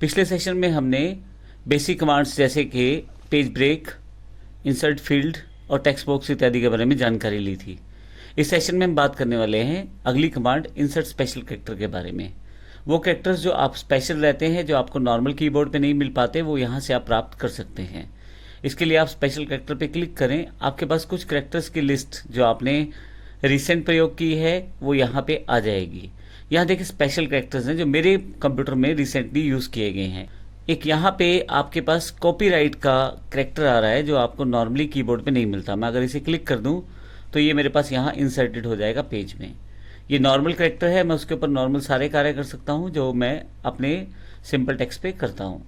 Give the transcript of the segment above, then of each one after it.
पिछले सेशन में हमने बेसिक कमांड्स जैसे कि पेज ब्रेक, इंसर्ट फील्ड और टेक्स्ट बॉक्स इत्यादि के बारे में जानकारी ली थी। इस सेशन में हम बात करने वाले हैं अगली कमांड इंसर्ट स्पेशल कैरेक्टर के बारे में। वो कैरेक्टर्स जो आप स्पेशल रहते हैं, जो आपको नॉर्मल कीबोर्ड पे नहीं मिल पाते, वो यहाँ से आप प्राप्त कर सकते हैं। इसके लिए आप स्पेशल कैरेक्टर पे क्लिक करें। आपके पास कुछ कैरेक्टर्स की लिस्ट जो आपने रिसेंट प्रयोग की है वो यहाँ पे आ जाएगी। यहाँ देखिए स्पेशल कैरेक्टर्स हैं जो मेरे कंप्यूटर में रिसेंटली यूज़ किए गए हैं। एक यहाँ पे आपके पास कॉपीराइट का कैरेक्टर आ रहा है जो आपको नॉर्मली कीबोर्ड पे नहीं मिलता। मैं अगर इसे क्लिक कर दूँ तो ये मेरे पास यहाँ इंसर्टेड हो जाएगा पेज में। ये नॉर्मल कैरेक्टर है, मैं उसके ऊपर नॉर्मल सारे कार्य कर सकता हूँ जो मैं अपने सिंपल टेक्स्ट पे करता हूँ।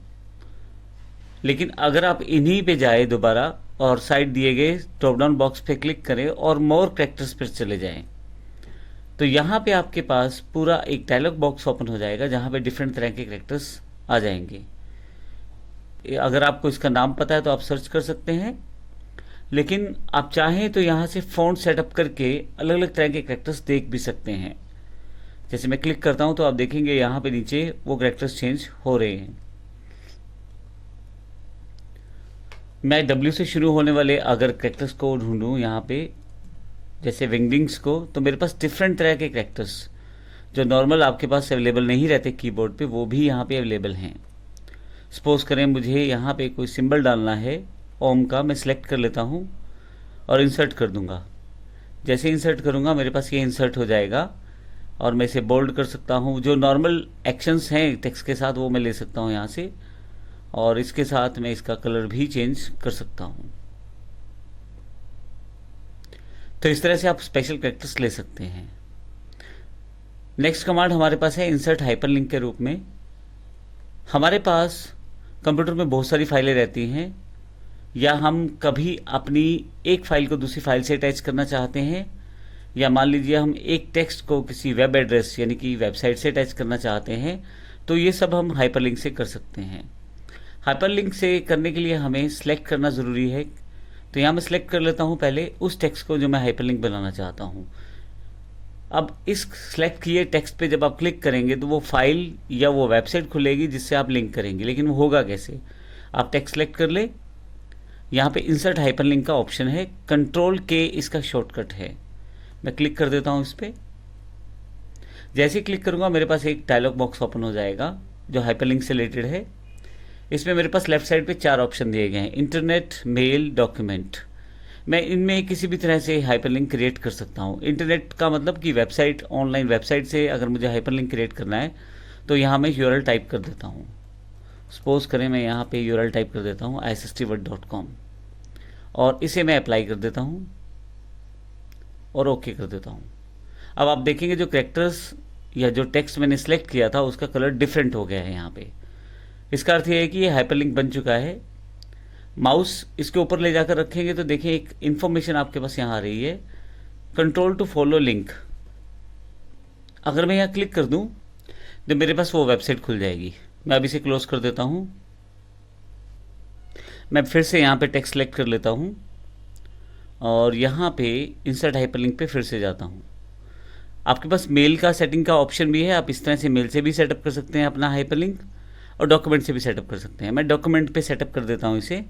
लेकिन अगर आप इन्हीं पे जाए दोबारा और साइड दिए गए ड्रॉप डाउन बॉक्स पे क्लिक करें और मोर कैरेक्टर्स पर चले जाएं, तो यहाँ पे आपके पास पूरा एक डायलॉग बॉक्स ओपन हो जाएगा जहाँ पे डिफरेंट तरह के कैरेक्टर्स आ जाएंगे। अगर आपको इसका नाम पता है तो आप सर्च कर सकते हैं, लेकिन आप चाहें तो यहाँ से फ़ॉन्ट सेटअप करके अलग अलग तरह के कैरेक्टर्स देख भी सकते हैं। जैसे मैं क्लिक करता हूँ तो आप देखेंगे यहाँ पे नीचे वो कैरेक्टर्स चेंज हो रहे हैं। मैं W से शुरू होने वाले अगर कैरेक्टर्स को ढूंढूं यहाँ पे, जैसे विंगडिंग्स को, तो मेरे पास डिफरेंट तरह के कैरेक्टर्स जो नॉर्मल आपके पास अवेलेबल नहीं रहते कीबोर्ड पे, वो भी यहाँ पे अवेलेबल हैं। सपोज करें मुझे यहाँ पे कोई सिंबल डालना है ओम का, मैं सिलेक्ट कर लेता हूँ और इंसर्ट कर दूंगा। जैसे इंसर्ट करूँगा मेरे पास ये इंसर्ट हो जाएगा और मैं इसे बोल्ड कर सकता हूँ। जो नॉर्मल एक्शंस हैं टेक्स्ट के साथ वो मैं ले सकता हूँ यहाँ से, और इसके साथ मैं इसका कलर भी चेंज कर सकता हूँ। तो इस तरह से आप स्पेशल कैरेक्टर्स ले सकते हैं। नेक्स्ट कमांड हमारे पास है इंसर्ट हाइपरलिंक के रूप में। हमारे पास कंप्यूटर में बहुत सारी फाइलें रहती हैं, या हम कभी अपनी एक फाइल को दूसरी फाइल से अटैच करना चाहते हैं, या मान लीजिए हम एक टेक्स्ट को किसी वेब एड्रेस यानी कि वेबसाइट से अटैच करना चाहते हैं, तो ये सब हम हाइपरलिंक से कर सकते हैं। हाइपरलिंक से करने के लिए हमें सेलेक्ट करना ज़रूरी है। तो यहाँ मैं सेलेक्ट कर लेता हूँ पहले उस टेक्स्ट को जो मैं हाइपरलिंक बनाना चाहता हूँ। अब इस सेलेक्ट किए टेक्स्ट पे जब आप क्लिक करेंगे तो वो फाइल या वो वेबसाइट खुलेगी जिससे आप लिंक करेंगे। लेकिन वो होगा कैसे? आप टेक्स्ट सेलेक्ट कर ले, यहाँ पे इंसर्ट हाइपरलिंक का ऑप्शन है, कंट्रोल के इसका शॉर्टकट है। मैं क्लिक कर देता हूँ इस पर। जैसे ही क्लिक करूँगा मेरे पास एक डायलॉग बॉक्स ओपन हो जाएगा जो हाइपरलिंक से रिलेटेड है। इसमें मेरे पास लेफ्ट साइड पे 4 ऑप्शन दिए गए हैं, इंटरनेट, मेल, डॉक्यूमेंट। मैं इनमें किसी भी तरह से हाइपरलिंक क्रिएट कर सकता हूँ। इंटरनेट का मतलब कि वेबसाइट, ऑनलाइन वेबसाइट से अगर मुझे हाइपरलिंक क्रिएट करना है तो यहाँ मैं यूआरएल टाइप कर देता हूँ। सपोज करें मैं यहाँ पे यूआरएल टाइप कर देता हूँ isstword.com और इसे मैं अप्लाई कर देता हूँ और ओके कर देता हूँ। अब आप देखेंगे जो कैरेक्टर्स या जो टेक्स्ट मैंने सेलेक्ट किया था उसका कलर डिफरेंट हो गया है यहाँ पे। इसका अर्थ यह है कि ये हाइपरलिंक बन चुका है। माउस इसके ऊपर ले जाकर रखेंगे तो देखिए एक इन्फॉर्मेशन आपके पास यहाँ आ रही है, कंट्रोल टू फॉलो लिंक। अगर मैं यहाँ क्लिक कर दूँ तो मेरे पास वो वेबसाइट खुल जाएगी। मैं अब इसे क्लोज कर देता हूँ। मैं फिर से यहाँ पे टेक्स्ट सेलेक्ट कर लेता हूँ और यहाँ पे इंसर्ट हाइपरलिंक पे फिर से जाता हूँ। आपके पास मेल का सेटिंग का ऑप्शन भी है, आप इस तरह से मेल से भी सेटअप कर सकते हैं अपना हाइपरलिंक, और डॉक्यूमेंट से भी सेटअप कर सकते हैं। मैं डॉक्यूमेंट पे सेटअप कर देता हूँ इसे।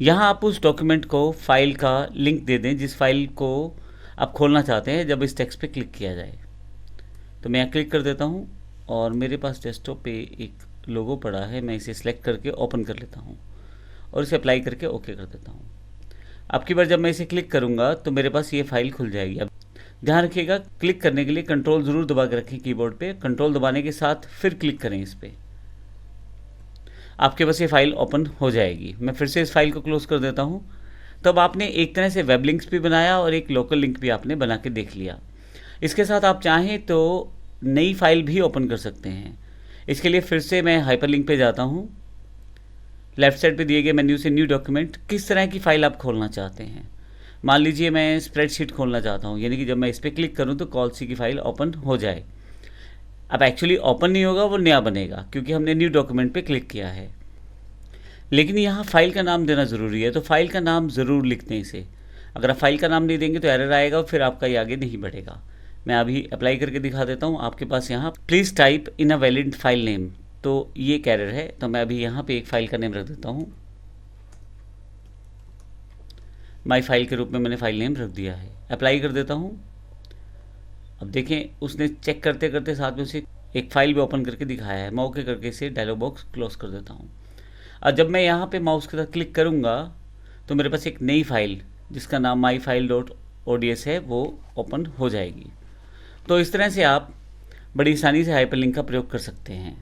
यहाँ आप उस डॉक्यूमेंट को फाइल का लिंक दे दें जिस फाइल को आप खोलना चाहते हैं जब इस टेक्स्ट पे क्लिक किया जाए। तो मैं यहाँ क्लिक कर देता हूँ और मेरे पास डेस्कटॉप पे एक लोगो पड़ा है, मैं इसे सिलेक्ट करके ओपन कर लेता हूँ और इसे अप्लाई करके ओके कर देता हूँ। अब की बार जब मैं इसे क्लिक करूँगा तो मेरे पास ये फाइल खुल जाएगी। अब ध्यान रखिएगा, क्लिक करने के लिए कंट्रोल ज़रूर दबा के रखें कीबोर्ड पे। कंट्रोल दबाने के साथ फिर क्लिक करें इस पर, आपके पास ये फाइल ओपन हो जाएगी। मैं फिर से इस फाइल को क्लोज कर देता हूँ। तब आपने एक तरह से वेब लिंक्स भी बनाया और एक लोकल लिंक भी आपने बना के देख लिया। इसके साथ आप चाहें तो नई फाइल भी ओपन कर सकते हैं। इसके लिए फिर से मैं हाइपरलिंक पे जाता हूँ। लेफ्ट साइड पे दिए गए मेन्यू से न्यू डॉक्यूमेंट, किस तरह की फ़ाइल आप खोलना चाहते हैं। मान लीजिए मैं स्प्रेडशीट खोलना चाहता हूँ, यानी कि जब मैं इस पर क्लिक करूँ तो कॉल-सी की फ़ाइल ओपन हो जाए। अब एक्चुअली ओपन नहीं होगा, वो नया बनेगा क्योंकि हमने न्यू डॉक्यूमेंट पे क्लिक किया है। लेकिन यहाँ फाइल का नाम देना ज़रूरी है, तो फाइल का नाम ज़रूर लिख दें इसे। अगर आप फाइल का नाम नहीं देंगे तो एरर आएगा और फिर आपका ये आगे नहीं बढ़ेगा। मैं अभी अप्लाई करके दिखा देता हूँ। आपके पास यहाँ please type in a valid file name, तो ये कैरर है, तो मैं अभी यहाँ पे एक फ़ाइल का नेम रख देता हूँ। माई फाइल के रूप में मैंने फाइल नेम रख दिया है। अप्लाई कर देता हूँ। अब देखें उसने चेक करते करते साथ में उसे एक फ़ाइल भी ओपन करके दिखाया है। मैं ओके करके इसे डायलॉग बॉक्स क्लोज कर देता हूँ। और जब मैं यहाँ पे माउस के साथ क्लिक करूँगा तो मेरे पास एक नई फाइल जिसका नाम माई फाइल डॉट ओडीएस है वो ओपन हो जाएगी। तो इस तरह से आप बड़ी आसानी से हाइपरलिंक का प्रयोग कर सकते हैं।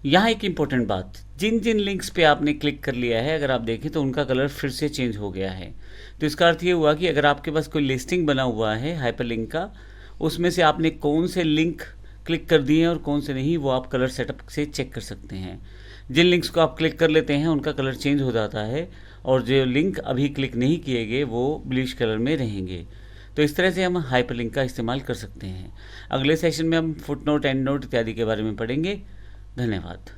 यहाँ एक इम्पोर्टेंट बात, जिन जिन लिंक्स पे आपने क्लिक कर लिया है अगर आप देखें तो उनका कलर फिर से चेंज हो गया है। तो इसका अर्थ ये हुआ कि अगर आपके पास कोई लिस्टिंग बना हुआ है हाइपरलिंक का, उसमें से आपने कौन से लिंक क्लिक कर दिए हैं और कौन से नहीं, वो आप कलर सेटअप से चेक कर सकते हैं। जिन लिंक्स को आप क्लिक कर लेते हैं उनका कलर चेंज हो जाता है और जो लिंक अभी क्लिक नहीं किए गए वो ब्लूइश कलर में रहेंगे। तो इस तरह से हम हाइपरलिंक का इस्तेमाल कर सकते हैं। अगले सेशन में हम फुटनोट, एंड नोट इत्यादि के बारे में पढ़ेंगे। धन्यवाद।